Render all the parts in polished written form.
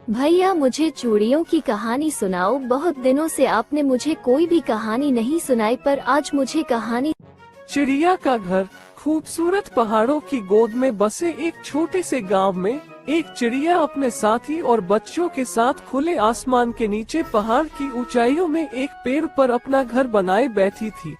भैया मुझे चूड़ियों की कहानी सुनाओ। बहुत दिनों से आपने मुझे कोई भी कहानी नहीं सुनाई, पर आज मुझे कहानी। चिड़िया का घर। खूबसूरत पहाड़ों की गोद में बसे एक छोटे से गांव में एक चिड़िया अपने साथी और बच्चों के साथ खुले आसमान के नीचे पहाड़ की ऊंचाइयों में एक पेड़ पर अपना घर बनाए बैठी थी।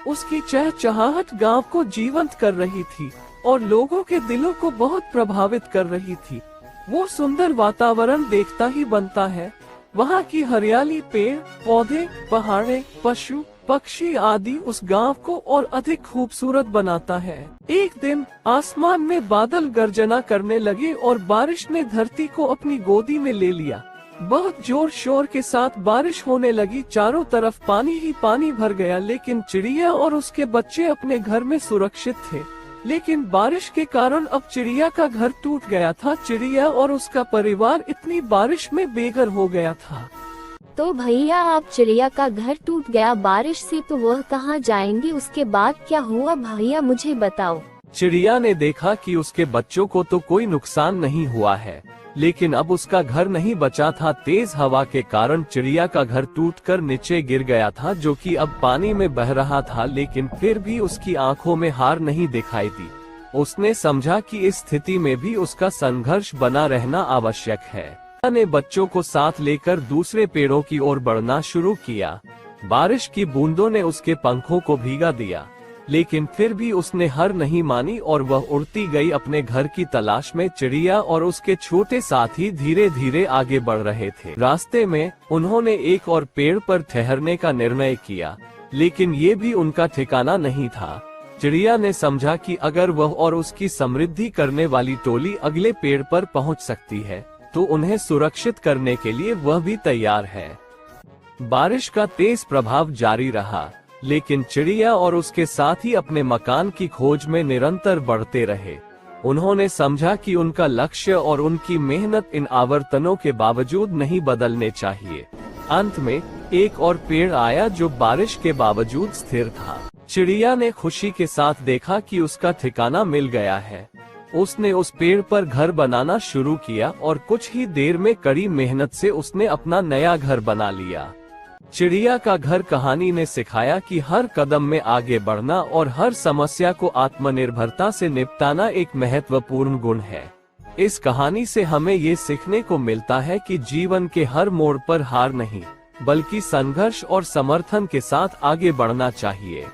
उसकी चहचहाहट गांव को जीवंत कर रही थी और लोगों के दिलों को बहुत प्रभावित कर रही थी। वो सुंदर वातावरण देखता ही बनता है। वहाँ की हरियाली, पेड़ पौधे, पहाड़े, पशु पक्षी आदि उस गांव को और अधिक खूबसूरत बनाता है। एक दिन आसमान में बादल गर्जना करने लगे और बारिश ने धरती को अपनी गोदी में ले लिया। बहुत जोर शोर के साथ बारिश होने लगी। चारों तरफ पानी ही पानी भर गया, लेकिन चिड़िया और उसके बच्चे अपने घर में सुरक्षित थे। लेकिन बारिश के कारण अब चिड़िया का घर टूट गया था। चिड़िया और उसका परिवार इतनी बारिश में बेघर हो गया था। तो भैया आप चिड़िया का घर टूट गया बारिश से, तो वह कहाँ जाएंगी? उसके बाद क्या हुआ भैया मुझे बताओ। चिड़िया ने देखा कि उसके बच्चों को तो कोई नुकसान नहीं हुआ है, लेकिन अब उसका घर नहीं बचा था। तेज हवा के कारण चिड़िया का घर टूटकर नीचे गिर गया था, जो कि अब पानी में बह रहा था। लेकिन फिर भी उसकी आंखों में हार नहीं दिखाई दी। उसने समझा कि इस स्थिति में भी उसका संघर्ष बना रहना आवश्यक है। ने बच्चों को साथ लेकर दूसरे पेड़ों की ओर बढ़ना शुरू किया। बारिश की बूंदों ने उसके पंखों को भीगा दिया, लेकिन फिर भी उसने हार नहीं मानी और वह उड़ती गई अपने घर की तलाश में। चिड़िया और उसके छोटे साथी धीरे धीरे आगे बढ़ रहे थे। रास्ते में उन्होंने एक और पेड़ पर ठहरने का निर्णय किया, लेकिन ये भी उनका ठिकाना नहीं था। चिड़िया ने समझा कि अगर वह और उसकी समृद्धि करने वाली टोली अगले पेड़ पर पहुंच सकती है, तो उन्हें सुरक्षित करने के लिए वह भी तैयार है। बारिश का तेज प्रभाव जारी रहा, लेकिन चिड़िया और उसके साथी अपने मकान की खोज में निरंतर बढ़ते रहे। उन्होंने समझा कि उनका लक्ष्य और उनकी मेहनत इन आवर्तनों के बावजूद नहीं बदलने चाहिए। अंत में एक और पेड़ आया जो बारिश के बावजूद स्थिर था। चिड़िया ने खुशी के साथ देखा कि उसका ठिकाना मिल गया है। उसने उस पेड़ पर घर बनाना शुरू किया और कुछ ही देर में कड़ी मेहनत से उसने अपना नया घर बना लिया। चिड़िया का घर कहानी ने सिखाया कि हर कदम में आगे बढ़ना और हर समस्या को आत्मनिर्भरता से निपटाना एक महत्वपूर्ण गुण है। इस कहानी से हमें ये सीखने को मिलता है कि जीवन के हर मोड़ पर हार नहीं, बल्कि संघर्ष और समर्थन के साथ आगे बढ़ना चाहिए।